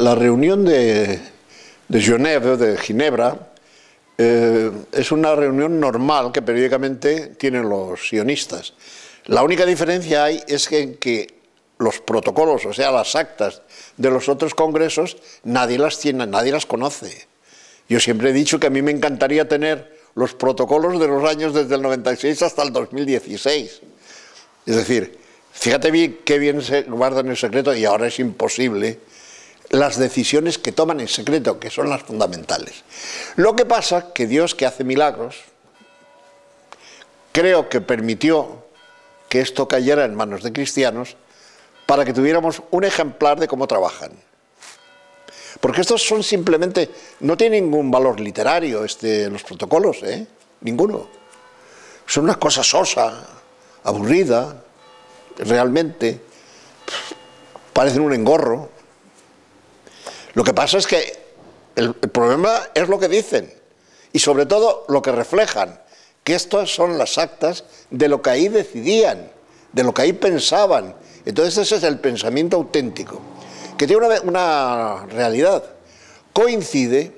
La reunión de Ginebra, es una reunión normal que periódicamente tienen los sionistas. La única diferencia hay es que los protocolos, o sea, las actas de los otros congresos, nadie las tiene, nadie las conoce. Yo siempre he dicho que a mí me encantaría tener los protocolos de los años desde el 96 hasta el 2016. Es decir, fíjate bien qué bien se guardan en secreto, y ahora es imposible, las decisiones que toman en secreto, que son las fundamentales. Lo que pasa que Dios, que hace milagros, creo que permitió que esto cayera en manos de cristianos para que tuviéramos un ejemplar de cómo trabajan. Porque estos son simplemente, no tienen ningún valor literario los protocolos, ninguno. Son una cosa sosa, aburrida, realmente, parecen un engorro. Lo que pasa es que el problema es lo que dicen y sobre todo lo que reflejan, que estas son las actas de lo que ahí decidían, de lo que ahí pensaban. Entonces ese es el pensamiento auténtico, que tiene una realidad. Coincide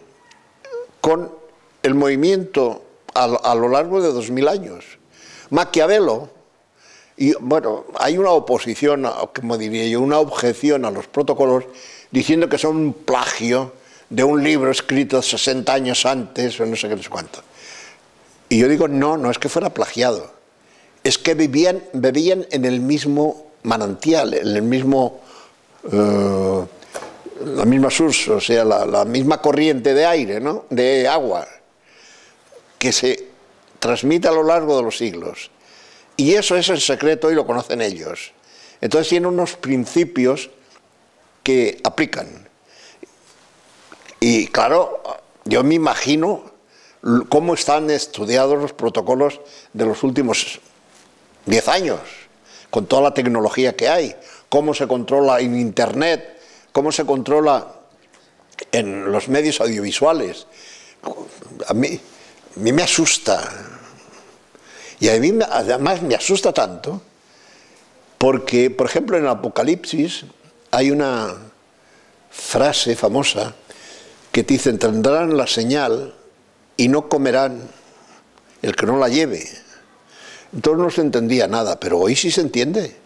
con el movimiento a lo largo de 2000 años. Maquiavelo, y bueno, hay una oposición, como diría yo, una objeción a los protocolos, diciendo que son un plagio de un libro escrito 60 años antes, o no sé qué, no sé cuánto. Y yo digo, no es que fuera plagiado, es que bebían en el mismo manantial, en el mismo, la misma source, o sea, la misma corriente de aire, ¿no?, de agua, que se transmite a lo largo de los siglos. Y eso es el secreto y lo conocen ellos. Entonces tienen unos principios que aplican. Y claro, yo me imagino cómo están estudiados los protocolos de los últimos 10 años, con toda la tecnología que hay, cómo se controla en Internet, cómo se controla en los medios audiovisuales. A mí me asusta. Y a mí además me asusta tanto porque, por ejemplo, en el Apocalipsis hay una frase famosa que dice: tendrán la señal y no comerán el que no la lleve. Entonces no se entendía nada, pero hoy sí se entiende.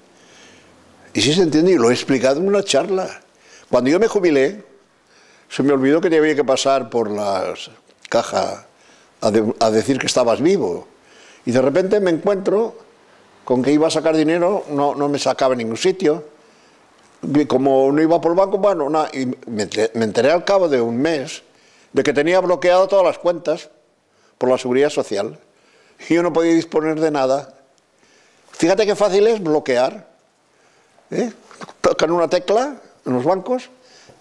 Y sí se entiende, y lo he explicado en una charla. Cuando yo me jubilé, se me olvidó que había que pasar por la caja a decir que estabas vivo. Y de repente me encuentro con que iba a sacar dinero, no me sacaba en ningún sitio. Y como no iba por el banco, bueno, y me enteré al cabo de un mes de que tenía bloqueado todas las cuentas por la Seguridad Social. Y yo no podía disponer de nada. Fíjate qué fácil es bloquear. Tocan una tecla en los bancos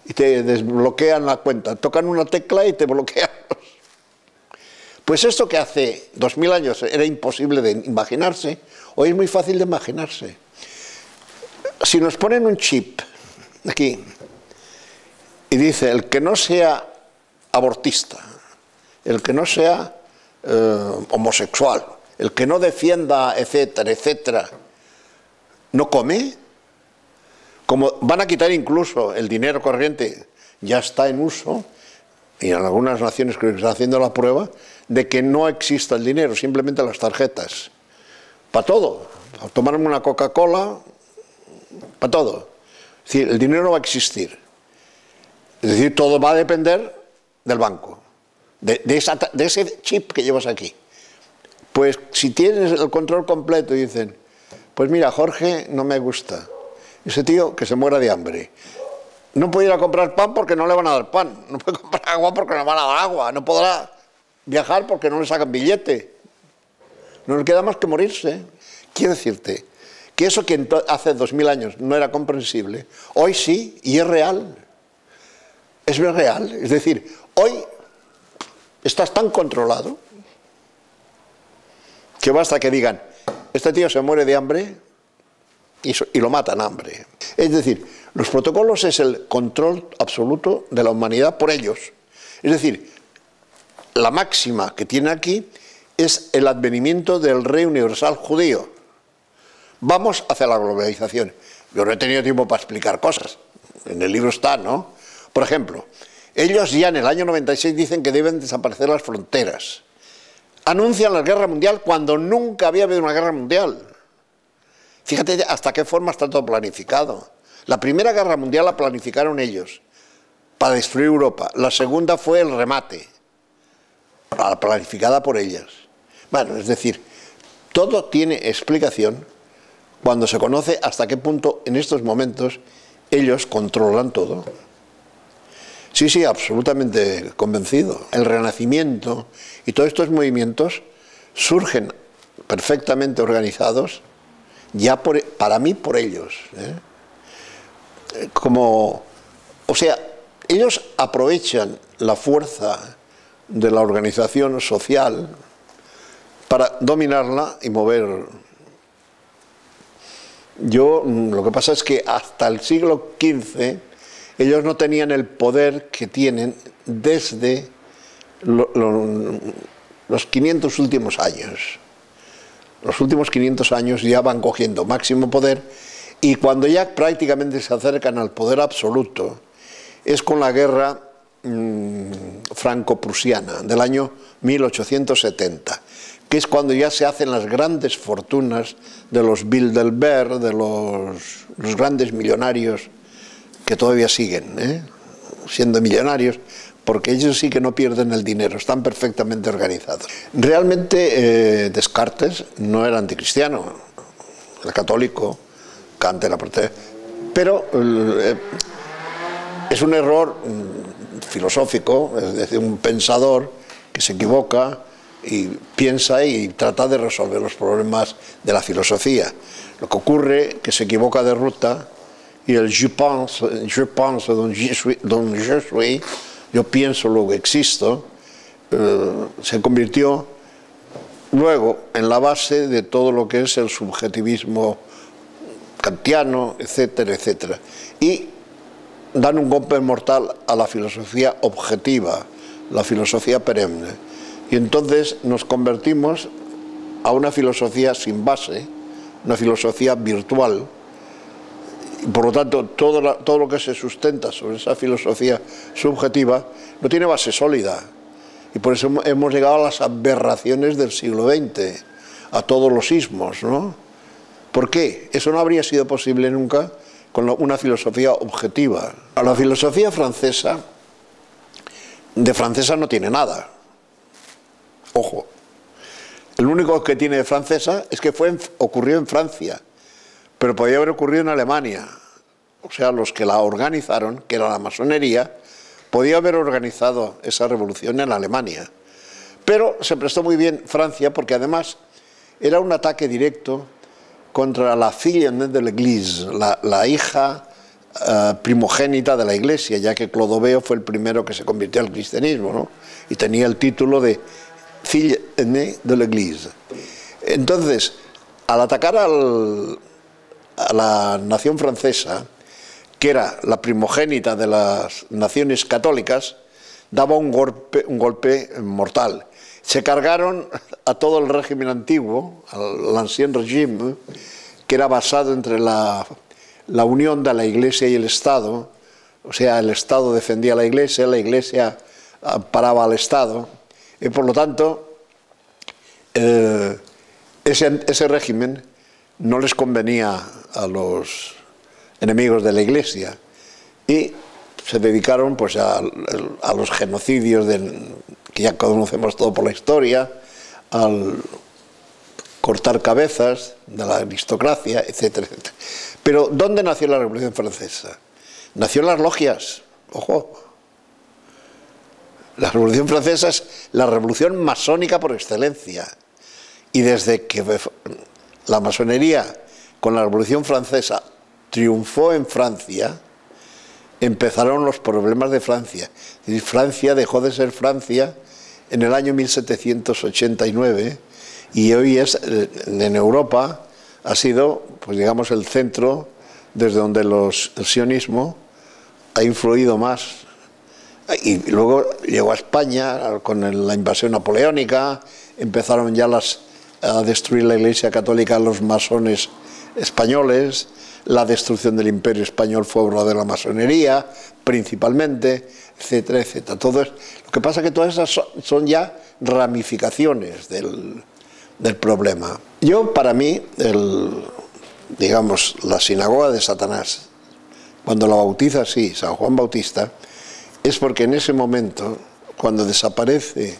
y te desbloquean la cuenta. Tocan una tecla y te bloquean. Pues esto que hace 2000 años era imposible de imaginarse, hoy es muy fácil de imaginarse. Si nos ponen un chip aquí y dice: el que no sea abortista, el que no sea homosexual, el que no defienda, etcétera, etcétera, no come, como van a quitar incluso el dinero corriente, ya está en uso, y en algunas naciones creo que están haciendo la prueba de que no exista el dinero, simplemente las tarjetas, para todo, para tomarme una Coca-Cola, para todo. Es decir, el dinero no va a existir. Es decir, todo va a depender del banco, de ese chip que llevas aquí. Pues si tienes el control completo y dicen: pues mira, Jorge no me gusta, ese tío que se muera de hambre, no puede ir a comprar pan porque no le van a dar pan, no puede comprar agua porque no le van a dar agua, no podrá viajar porque no le sacan billete, no le queda más que morirse. Quiero decirte que eso que hace 2000 años no era comprensible, hoy sí, y es real. Es real. Es decir, hoy estás tan controlado que basta que digan: este tío se muere de hambre, y lo matan a hambre. Es decir, los protocolos es el control absoluto de la humanidad por ellos. Es decir, la máxima que tiene aquí es el advenimiento del Rey Universal Judío. Vamos hacia la globalización. Yo no he tenido tiempo para explicar cosas, en el libro está, ¿no? Por ejemplo, ellos ya en el año 96 dicen que deben desaparecer las fronteras. Anuncian la guerra mundial cuando nunca había habido una guerra mundial. Fíjate hasta qué forma está todo planificado. La primera guerra mundial la planificaron ellos para destruir Europa. La segunda fue el remate, planificada por ellas. Bueno, es decir, todo tiene explicación cuando se conoce hasta qué punto en estos momentos ellos controlan todo. Sí, sí, absolutamente convencido. El Renacimiento y todos estos movimientos surgen perfectamente organizados ya para mí por ellos. O sea, ellos aprovechan la fuerza de la organización social para dominarla y mover. Lo que pasa es que hasta el siglo XV ellos no tenían el poder que tienen desde los 500 últimos años. Los últimos 500 años ya van cogiendo máximo poder, y cuando ya prácticamente se acercan al poder absoluto es con la guerra franco-prusiana del año 1870, que es cuando ya se hacen las grandes fortunas de los Bilderberg, de los grandes millonarios que todavía siguen siendo millonarios, porque ellos sí que no pierden el dinero, están perfectamente organizados. Realmente Descartes no era anticristiano, era católico, Kant era protestante, pero es un error filosófico, es decir, un pensador que se equivoca y piensa y trata de resolver los problemas de la filosofía. Lo que ocurre es que se equivoca de ruta, y el je pense donc je suis, yo pienso, luego existo, se convirtió luego en la base de todo lo que es el subjetivismo kantiano, etcétera, etcétera. Y dan un golpe mortal a la filosofía objetiva, la filosofía perenne. Y entonces nos convertimos a una filosofía sin base, una filosofía virtual. Y por lo tanto, todo lo que se sustenta sobre esa filosofía subjetiva no tiene base sólida. Y por eso hemos llegado a las aberraciones del siglo XX, a todos los ismos, ¿no? ¿Por qué? Eso no habría sido posible nunca con una filosofía objetiva. La filosofía francesa, de francesa no tiene nada. Ojo. El único que tiene de francesa es que ocurrió en Francia, pero podía haber ocurrido en Alemania. O sea, los que la organizaron, que era la masonería, podía haber organizado esa revolución en Alemania. Pero se prestó muy bien Francia, porque además era un ataque directo contra la fille de l'Église, la hija primogénita de la Iglesia, ya que Clodoveo fue el primero que se convirtió al cristianismo, ¿no? Y tenía el título de fille aînée de l'Église. Entonces, al atacar a la nación francesa, que era la primogénita de las naciones católicas, daba un golpe mortal. Se cargaron a todo el régimen antiguo, al ancien régime, que era basado entre la unión de la Iglesia y el Estado. O sea, el Estado defendía a la Iglesia amparaba al Estado, y por lo tanto ese régimen no les convenía a los enemigos de la Iglesia, y se dedicaron pues a los genocidios que ya conocemos todo por la historia, al cortar cabezas de la aristocracia, etcétera, etcétera. Pero ¿dónde nació la Revolución Francesa? Nació en las logias, ojo. La Revolución Francesa es la revolución masónica por excelencia, y desde que la masonería con la Revolución Francesa triunfó en Francia, empezaron los problemas de Francia. Y Francia dejó de ser Francia en el año 1789, y hoy en Europa ha sido, pues digamos, el centro desde donde el sionismo ha influido más. Y luego llegó a España con la invasión napoleónica, empezaron ya a destruir la Iglesia Católica los masones españoles, la destrucción del Imperio Español fue obra de la masonería, principalmente, etcétera, etcétera. Lo que pasa es que todas esas son ya ramificaciones del problema. Para mí, digamos, la sinagoga de Satanás, cuando la bautiza así San Juan Bautista, es porque en ese momento, cuando desaparece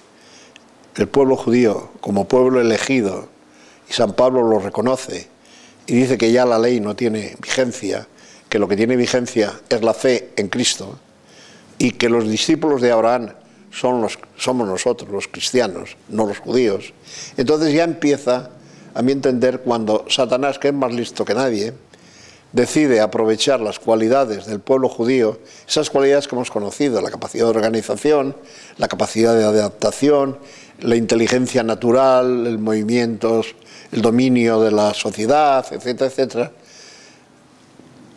el pueblo judío como pueblo elegido, y San Pablo lo reconoce, y dice que ya la ley no tiene vigencia, que lo que tiene vigencia es la fe en Cristo, y que los discípulos de Abraham somos nosotros, los cristianos, no los judíos. Entonces ya empieza, a mi entender, cuando Satanás, que es más listo que nadie, decide aprovechar las cualidades del pueblo judío, esas cualidades que hemos conocido, la capacidad de organización, la capacidad de adaptación, la inteligencia natural, el movimiento, el dominio de la sociedad, etcétera, etcétera,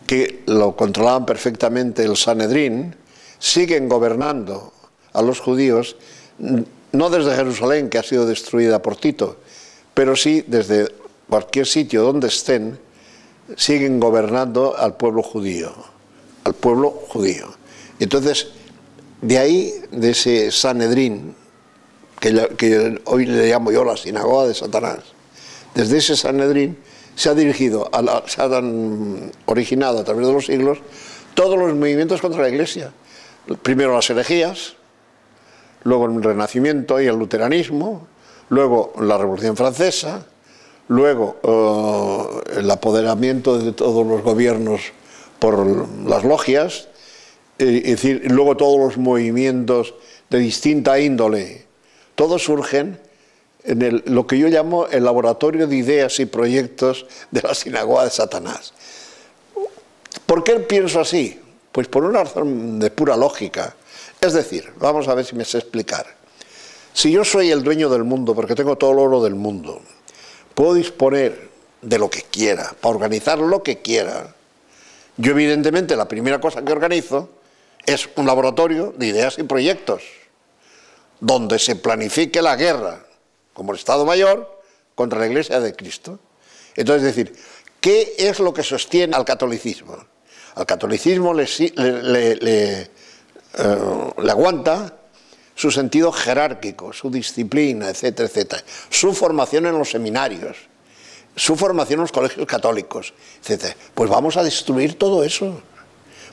que lo controlaban perfectamente el Sanedrín, siguen gobernando a los judíos, no desde Jerusalén, que ha sido destruida por Tito, pero sí desde cualquier sitio donde estén, siguen gobernando al pueblo judío, Y entonces, de ahí, de ese Sanedrín, que hoy le llamo yo la sinagoga de Satanás, desde ese Sanedrín se han originado a través de los siglos todos los movimientos contra la Iglesia. Primero las herejías, luego el Renacimiento y el luteranismo, luego la Revolución Francesa, luego el apoderamiento de todos los gobiernos por las logias, es decir, luego todos los movimientos de distinta índole, todos surgen en lo que yo llamo el laboratorio de ideas y proyectos de la sinagoga de Satanás. ¿Por qué pienso así? Pues por una razón de pura lógica. Es decir, vamos a ver si me sé explicar. Si yo soy el dueño del mundo, porque tengo todo el oro del mundo, puedo disponer de lo que quiera, para organizar lo que quiera. Yo evidentemente la primera cosa que organizo es un laboratorio de ideas y proyectos, donde se planifique la guerra, como el Estado Mayor, contra la Iglesia de Cristo. Entonces, es decir, ¿qué es lo que sostiene al catolicismo? Al catolicismo le aguanta su sentido jerárquico, su disciplina, etcétera, etcétera, su formación en los seminarios, su formación en los colegios católicos, etcétera. Pues vamos a destruir todo eso.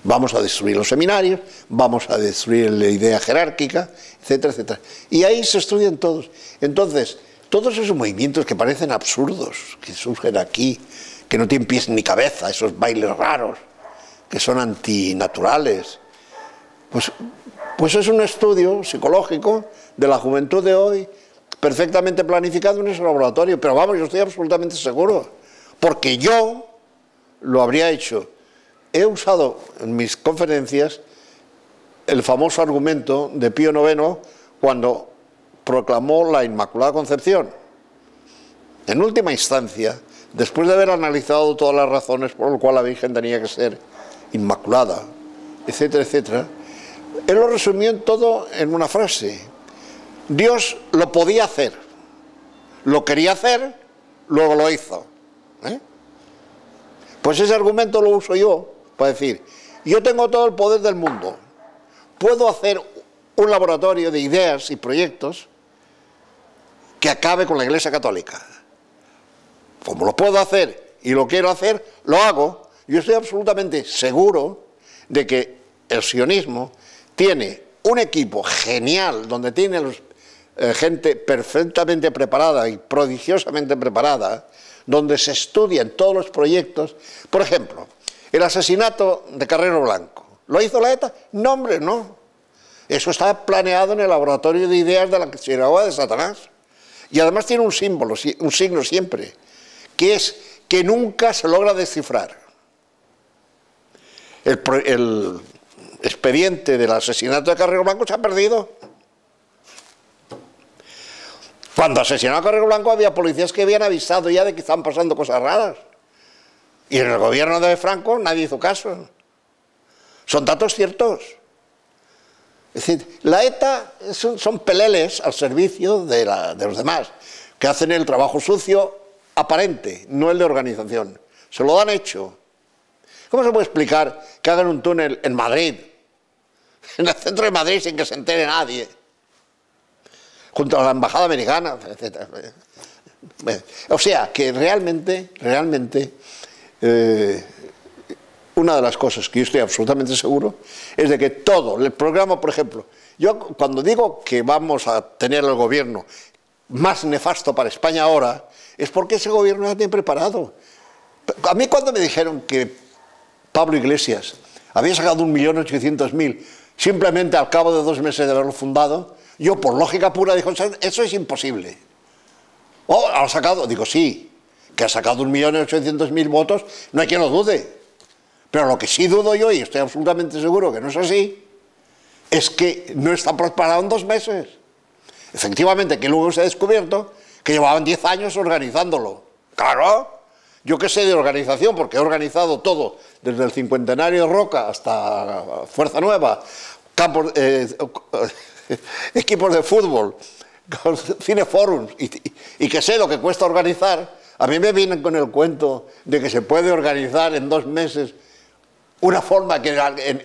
Vamos a destruir los seminarios, vamos a destruir la idea jerárquica, etcétera, etcétera. Y ahí se estudian todos. Entonces, todos esos movimientos que parecen absurdos, que surgen aquí, que no tienen pies ni cabeza, esos bailes raros, que son antinaturales, pues es un estudio psicológico de la juventud de hoy, perfectamente planificado en ese laboratorio. Pero vamos, yo estoy absolutamente seguro, porque yo lo habría hecho. He usado en mis conferencias el famoso argumento de Pío IX cuando proclamó la Inmaculada Concepción. En última instancia, después de haber analizado todas las razones por las cuales la Virgen tenía que ser inmaculada, etcétera, etcétera, él lo resumió todo en una frase. Dios lo podía hacer, lo quería hacer, luego lo hizo. Pues ese argumento lo uso yo para decir, yo tengo todo el poder del mundo, puedo hacer un laboratorio de ideas y proyectos que acabe con la Iglesia Católica. Como lo puedo hacer y lo quiero hacer, lo hago. Yo estoy absolutamente seguro de que el sionismo tiene un equipo genial, donde tiene gente perfectamente preparada y prodigiosamente preparada, donde se estudian todos los proyectos. Por ejemplo, el asesinato de Carrero Blanco, ¿lo hizo la ETA? No, hombre, no. Eso está planeado en el laboratorio de ideas de la sinagoga de Satanás. Y además tiene un símbolo, un signo siempre, que es que nunca se logra descifrar. El expediente del asesinato de Carrero Blanco se ha perdido. Cuando asesinaron a Carrero Blanco había policías que habían avisado ya de que estaban pasando cosas raras. Y en el gobierno de Franco nadie hizo caso. Son datos ciertos. Es decir, la ETA son peleles al servicio de los demás, que hacen el trabajo sucio aparente, no el de organización. se lo dan hecho. ¿Cómo se puede explicar que hagan un túnel en Madrid, en el centro de Madrid, sin que se entere nadie, junto a la embajada americana, etcétera? O sea, que realmente, una de las cosas que yo estoy absolutamente seguro es de que todo, el programa, por ejemplo, yo cuando digo que vamos a tener el gobierno más nefasto para España ahora, es porque ese gobierno ya tiene preparado. A mí cuando me dijeron que Pablo Iglesias había sacado 1.800.000 simplemente al cabo de 2 meses de haberlo fundado, yo por lógica pura digo, eso es imposible. Oh, ¿ha sacado? Digo, sí, que ha sacado 1.800.000 votos, no hay quien lo dude. Pero lo que sí dudo yo, y estoy absolutamente seguro que no es así, es que no está preparado en 2 meses. Efectivamente, que luego se ha descubierto que llevaban 10 años organizándolo. Claro, yo que sé de organización, porque he organizado todo, desde el cincuentenario de Roca hasta Fuerza Nueva, campos, equipos de fútbol, cineforums, y que sé lo que cuesta organizar. A mí me vienen con el cuento de que se puede organizar en 2 meses una forma que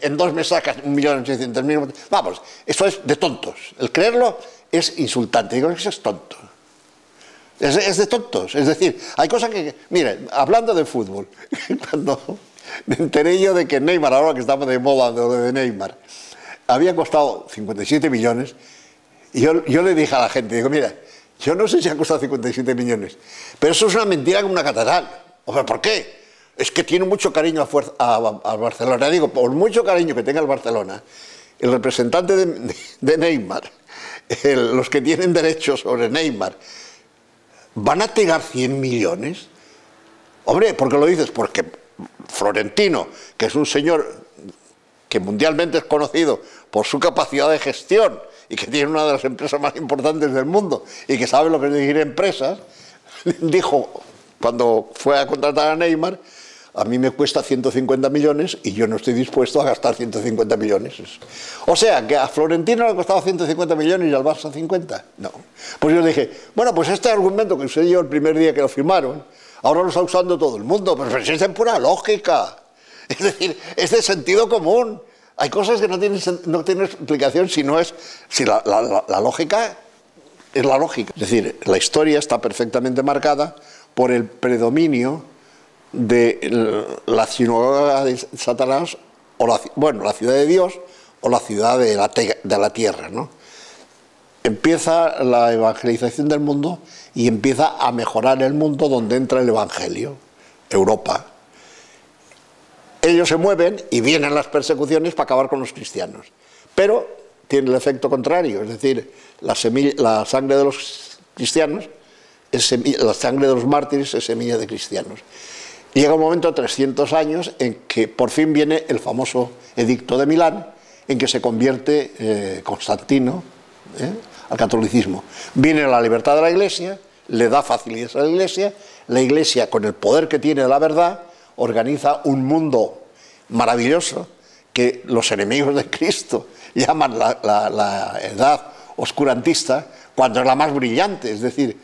en 2 meses sacas 1.800.000. Vamos, eso es de tontos. El creerlo es insultante. Digo, eso es tonto. Es de tontos. Es decir, hay cosas que... Mire, hablando de fútbol, cuando me enteré yo de que Neymar, ahora que estamos de moda de Neymar, había costado 57 millones, y yo le dije a la gente, digo, mira, yo no sé si ha costado 57 millones, pero eso es una mentira como una catedral. O sea, ¿por qué? Es que tiene mucho cariño a Barcelona. Digo, por mucho cariño que tenga el Barcelona, el representante de Neymar, los que tienen derechos sobre Neymar, ¿van a tirar 100 millones? Hombre, ¿por qué lo dices? Porque Florentino, que es un señor que mundialmente es conocido por su capacidad de gestión y que tiene una de las empresas más importantes del mundo y que sabe lo que es dirigir empresas, dijo, cuando fue a contratar a Neymar, a mí me cuesta 150 millones y yo no estoy dispuesto a gastar 150 millones. O sea, que a Florentino le costaba 150 millones y al Barça 50. No. Pues yo dije, bueno, pues este argumento que usé yo el primer día que lo firmaron, ahora lo está usando todo el mundo, pero es de pura lógica. Es decir, es de sentido común. Hay cosas que no tienen explicación si la lógica es la lógica. Es decir, la historia está perfectamente marcada por el predominio de la sinagoga de Satanás, o la ciudad de Dios, o la ciudad de la tierra, ¿no? Empieza la evangelización del mundo y empieza a mejorar el mundo donde entra el evangelio, Europa. Ellos se mueven y vienen las persecuciones para acabar con los cristianos, pero tiene el efecto contrario, es decir, la sangre de los cristianos, la sangre de los mártires es semilla de cristianos. Llega un momento, 300 años, en que por fin viene el famoso Edicto de Milán, en que se convierte Constantino al catolicismo. Viene la libertad de la Iglesia, le da facilidades a la Iglesia con el poder que tiene de la verdad, organiza un mundo maravilloso que los enemigos de Cristo llaman la edad oscurantista, cuando es la más brillante. Es decir,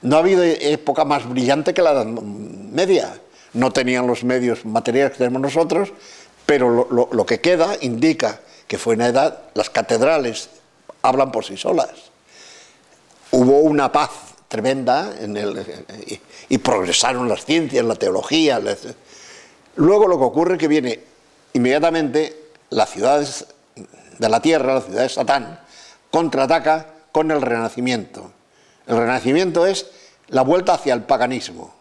no ha habido época más brillante que la Edad Media. No tenían los medios materiales que tenemos nosotros, pero lo que queda indica que fue una edad, las catedrales hablan por sí solas. Hubo una paz tremenda y progresaron las ciencias, la teología. Luego lo que ocurre es que viene inmediatamente las ciudades de la tierra, la ciudad de Satán, contraataca con el Renacimiento. El Renacimiento es la vuelta hacia el paganismo.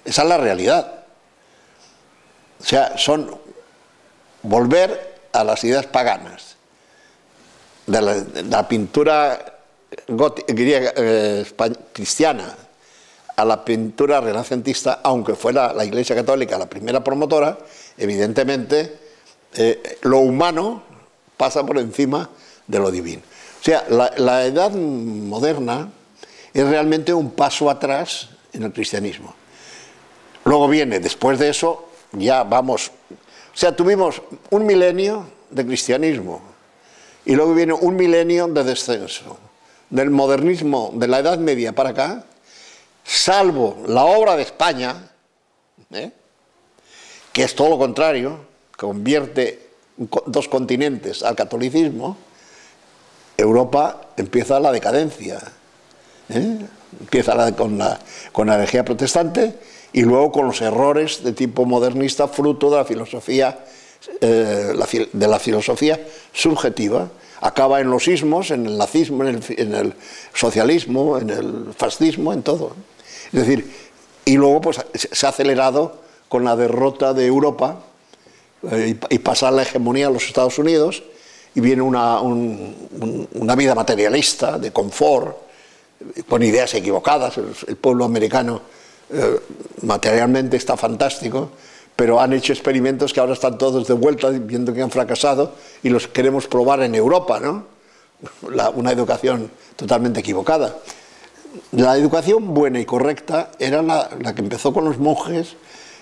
Esa es la realidad. O sea, son volver a las ideas paganas. De la pintura griega, cristiana a la pintura renacentista, aunque fuera la Iglesia Católica la primera promotora, evidentemente lo humano pasa por encima de lo divino. O sea, la edad moderna es realmente un paso atrás en el cristianismo. Luego viene, después de eso, ya vamos... O sea, tuvimos un milenio de cristianismo y luego viene un milenio de descenso. Del modernismo, de la Edad Media para acá, salvo la obra de España, que es todo lo contrario, convierte dos continentes al catolicismo, Europa empieza la decadencia, empieza con la herejía protestante y luego con los errores de tipo modernista fruto de la filosofía, de la filosofía subjetiva. Acaba en los ismos, en el nazismo, en el socialismo, en el fascismo, en todo. Es decir, y luego pues se ha acelerado con la derrota de Europa y pasar la hegemonía a los Estados Unidos, y viene una vida materialista, de confort, con ideas equivocadas. El pueblo americano materialmente está fantástico, pero han hecho experimentos que ahora están todos de vuelta viendo que han fracasado y los queremos probar en Europa, ¿no? Una educación totalmente equivocada. La educación buena y correcta era la que empezó con los monjes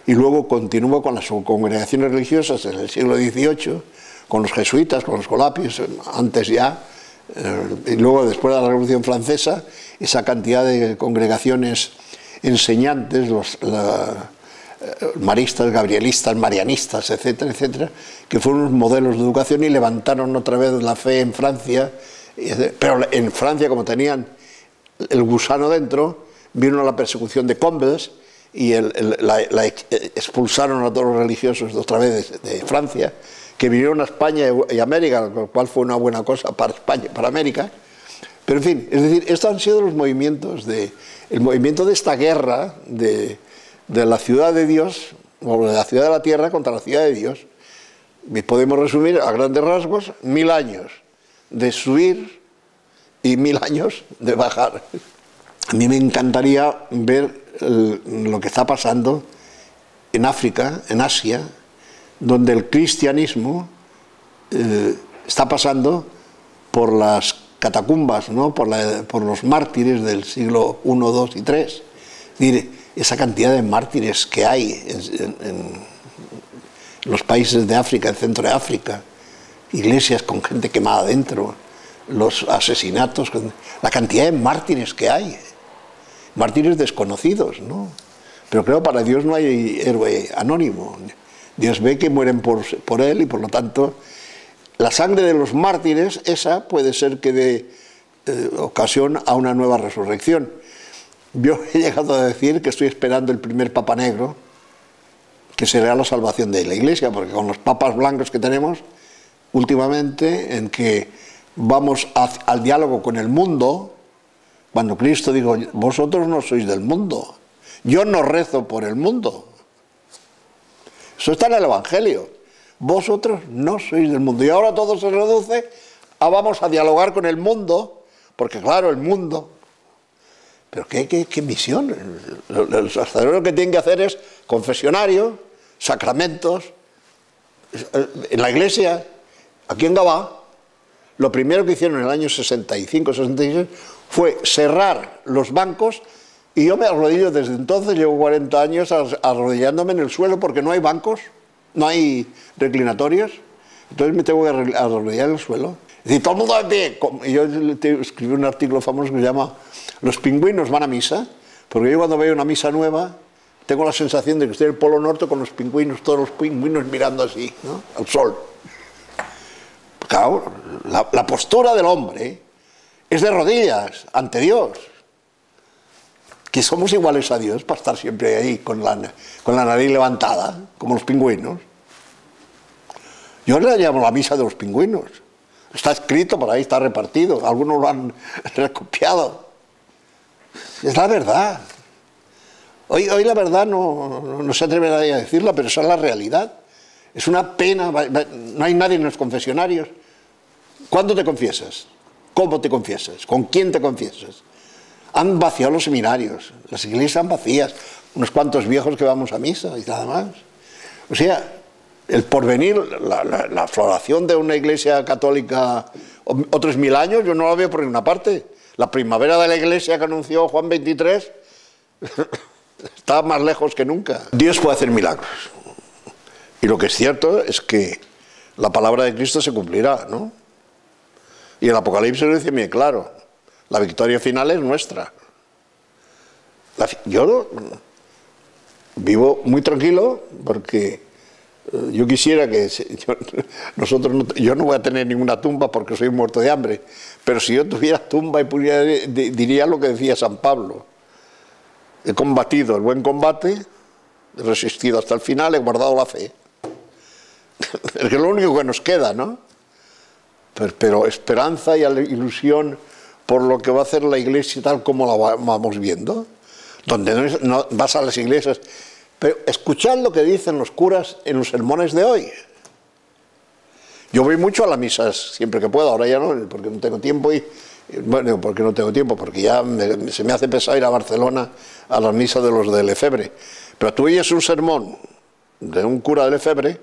y luego continuó con las congregaciones religiosas en el siglo XVIII, con los jesuitas, con los colapios, antes ya, y luego después de la Revolución Francesa, esa cantidad de congregaciones enseñantes, los maristas, gabrielistas, marianistas, etcétera, etcétera, que fueron unos modelos de educación y levantaron otra vez la fe en Francia, pero en Francia, como tenían el gusano dentro, vino la persecución de Combes y expulsaron a todos los religiosos otra vez de Francia, que vinieron a España y América, lo cual fue una buena cosa para España, para América. Pero en fin, es decir, estos han sido los movimientos, el movimiento de esta guerra de la ciudad de Dios, o de la ciudad de la tierra contra la ciudad de Dios. Y podemos resumir a grandes rasgos: 1000 años de subir y 1000 años de bajar. A mí me encantaría ver lo que está pasando en África, en Asia, donde el cristianismo está pasando por las catacumbas, ¿no? por los mártires del siglo I, II y III. Es decir, esa cantidad de mártires que hay en los países de África, el centro de África, iglesias con gente quemada dentro, los asesinatos, la cantidad de mártires que hay, mártires desconocidos, ¿no? Pero creo para Dios no hay héroe anónimo. Dios ve que mueren por él y por lo tanto la sangre de los mártires, esa puede ser que dé ocasión a una nueva resurrección. Yo he llegado a decir que estoy esperando el primer Papa Negro, que será la salvación de la Iglesia, porque con los papas blancos que tenemos últimamente, en que vamos al diálogo con el mundo, cuando Cristo dijo: vosotros no sois del mundo, yo no rezo por el mundo. Eso está en el Evangelio. Vosotros no sois del mundo. Y ahora todo se reduce a vamos a dialogar con el mundo, porque claro, el mundo... Pero ¿qué misión? Los sacerdotes lo que tienen que hacer es confesionario, sacramentos. En la iglesia, aquí en Gabá, lo primero que hicieron en el año 65, 66, fue cerrar los bancos. Y yo me arrodillo desde entonces, llevo 40 años arrodillándome en el suelo porque no hay bancos, no hay reclinatorios, entonces me tengo que arrodillar en el suelo. Es decir, todo el mundo de pie. Y yo escribí un artículo famoso que se llama "Los pingüinos van a misa", porque yo cuando veo una misa nueva tengo la sensación de que estoy en el Polo Norte con los pingüinos, todos los pingüinos mirando así, ¿no?, al sol. Claro, la postura del hombre es de rodillas ante Dios. Que somos iguales a Dios para estar siempre ahí con la nariz levantada, como los pingüinos. Yo le llamo la misa de los pingüinos. Está escrito por ahí, está repartido, algunos lo han recopiado. Es la verdad. Hoy la verdad no se atreve nadie a decirla, pero esa es la realidad. Es una pena, no hay nadie en los confesionarios. ¿Cuándo te confiesas? ¿Cómo te confiesas? ¿Con quién te confiesas? Han vaciado los seminarios, las iglesias están vacías, unos cuantos viejos que vamos a misa y nada más. O sea, el porvenir, la floración de una iglesia católica otros 1000 años, yo no la veo por ninguna parte. La primavera de la iglesia que anunció Juan XXIII está más lejos que nunca. Dios puede hacer milagros. Y lo que es cierto es que la palabra de Cristo se cumplirá, ¿no? Y el Apocalipsis lo dice bien claro. La victoria final es nuestra. Yo vivo muy tranquilo porque yo quisiera que... Yo no voy a tener ninguna tumba porque soy muerto de hambre, pero si yo tuviera tumba y pudiera, diría lo que decía San Pablo. He combatido el buen combate, he resistido hasta el final, he guardado la fe. Es que es lo único que nos queda, ¿no? Pero esperanza y ilusión por lo que va a hacer la Iglesia tal como la vamos viendo, donde no vas a las iglesias, pero escuchad lo que dicen los curas en los sermones de hoy. Yo voy mucho a las misas siempre que puedo, ahora ya no, porque no tengo tiempo bueno, porque no tengo tiempo, porque ya se me hace pesado ir a Barcelona a las misas de los de Lefebvre. Pero tú oyes un sermón de un cura de Lefebvre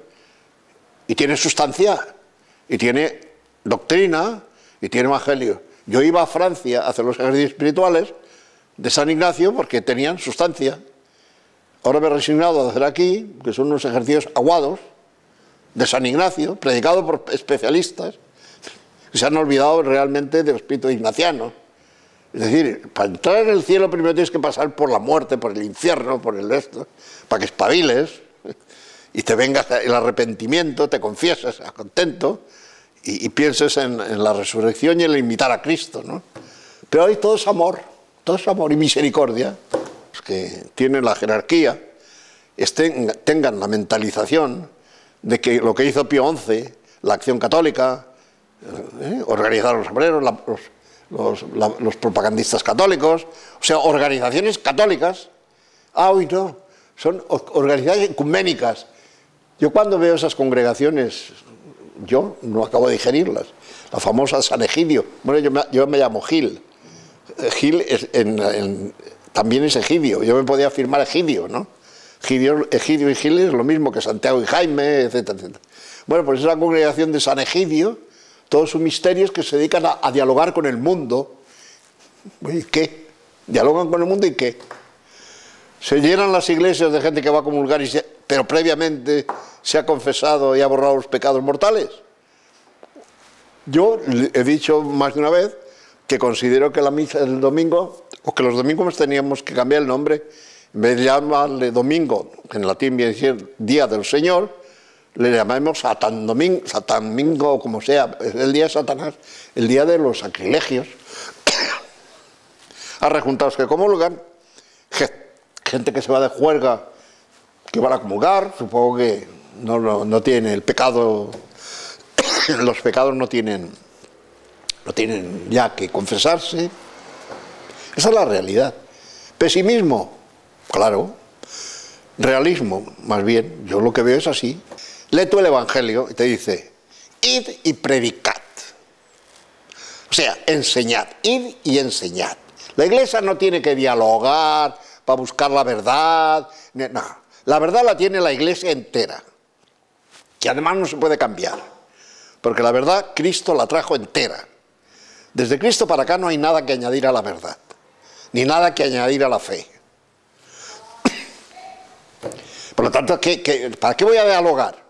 y tiene sustancia, y tiene doctrina, y tiene evangelio. Yo iba a Francia a hacer los ejercicios espirituales de San Ignacio porque tenían sustancia. Ahora me he resignado a hacer aquí, que son unos ejercicios aguados de San Ignacio, predicados por especialistas, que se han olvidado realmente del espíritu ignaciano. Es decir, para entrar en el cielo primero tienes que pasar por la muerte, por el infierno, por el resto, para que espabiles y te venga el arrepentimiento, te confieses contento y pienses en la resurrección y en el imitar a Cristo, ¿no? Pero hoy todo es amor y misericordia. Los que tienen la jerarquía tengan la mentalización de que lo que hizo Pío XI, la Acción Católica, organizar a los obreros, los propagandistas católicos, o sea, organizaciones católicas. Hoy no, son organizaciones ecuménicas. Yo cuando veo esas congregaciones, yo no acabo de digerirlas. La famosa San Egidio, bueno, yo me llamo Gil. Gil también es Egidio, yo me podía afirmar Egidio, ¿no? Egidio y Gil es lo mismo que Santiago y Jaime, etcétera, etcétera. Bueno, pues es la congregación de San Egidio, todos sus misterios que se dedican a dialogar con el mundo. ¿Y qué? ¿Dialogan con el mundo y qué? Se llenan las iglesias de gente que va a comulgar, pero previamente se ha confesado y ha borrado los pecados mortales. Yo he dicho más de una vez que considero que la misa del domingo, o que los domingos teníamos que cambiar el nombre, en vez de llamarle domingo, que en latín viene a decir Día del Señor, le llamamos Satán Domingo, o como sea, es el día de Satanás, el día de los sacrilegios. Arrejuntados que comulgan, gente que se va de juerga, que van a comulgar, supongo que no tiene el pecado, los pecados no tienen ya que confesarse. Esa es la realidad. Pesimismo, claro. Realismo, más bien, yo lo que veo es así. Lee tú el Evangelio y te dice, id y predicad. O sea, enseñad, id y enseñad. La Iglesia no tiene que dialogar para buscar la verdad. No, la verdad la tiene la Iglesia entera. Que además no se puede cambiar. Porque la verdad Cristo la trajo entera. Desde Cristo para acá no hay nada que añadir a la verdad. Ni nada que añadir a la fe. Por lo tanto, ¿para qué voy a dialogar?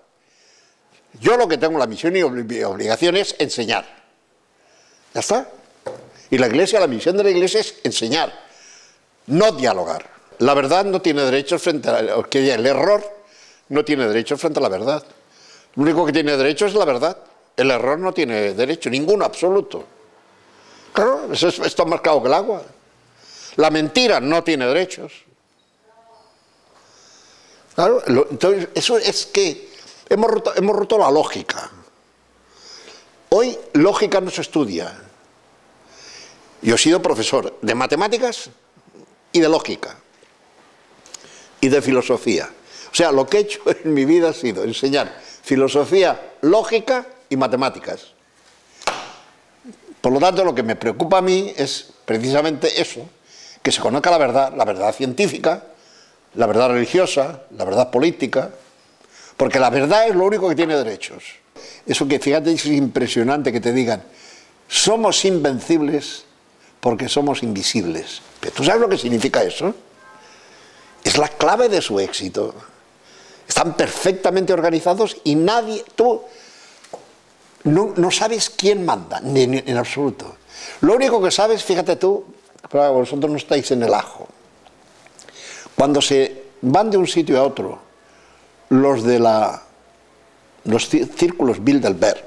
Yo lo que tengo la misión y obligación es enseñar. ¿Ya está? Y la Iglesia, la misión de la Iglesia es enseñar, no dialogar. La verdad no tiene derechos frente a... El error no tiene derechos frente a la verdad. Lo único que tiene derecho es la verdad. El error no tiene derecho, ninguno, absoluto. Claro, esto es más claro que el agua. La mentira no tiene derechos. Claro, entonces, eso es que hemos roto la lógica. Hoy lógica no se estudia. Yo he sido profesor de matemáticas y de lógica y de filosofía. O sea, lo que he hecho en mi vida ha sido enseñar filosofía, lógica y matemáticas. Por lo tanto, lo que me preocupa a mí es precisamente eso, que se conozca la verdad científica, la verdad religiosa, la verdad política, porque la verdad es lo único que tiene derechos. Eso que, fíjate, es impresionante que te digan, somos invencibles porque somos invisibles. ¿Pero tú sabes lo que significa eso? Es la clave de su éxito. Están perfectamente organizados y nadie, tú no sabes quién manda, en absoluto. Lo único que sabes, fíjate tú, pero vosotros no estáis en el ajo. Cuando se van de un sitio a otro, los de los círculos Bilderberg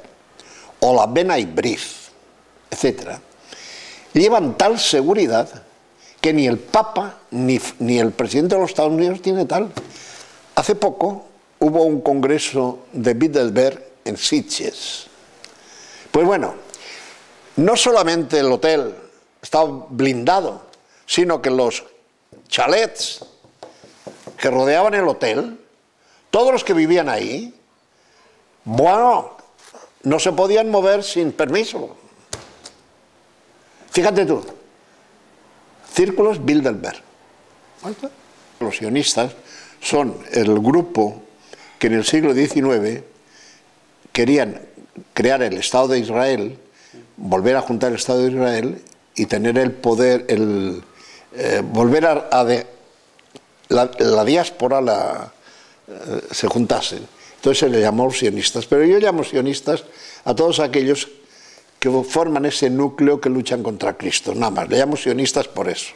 o la Benay Brief, etc., llevan tal seguridad que ni el Papa ni el presidente de los Estados Unidos tiene tal. Hace poco hubo un congreso de Bilderberg en Sitges. Pues bueno, no solamente el hotel estaba blindado, sino que los chalets que rodeaban el hotel, todos los que vivían ahí, bueno, no se podían mover sin permiso. Fíjate tú, círculos Bilderberg. Los sionistas son el grupo que en el siglo XIX querían crear el Estado de Israel, volver a juntar el Estado de Israel y tener el poder, volver a la diáspora se juntasen. Entonces se le llamó sionistas, pero yo llamo sionistas a todos aquellos que forman ese núcleo que luchan contra Cristo, nada más, le llamo sionistas por eso.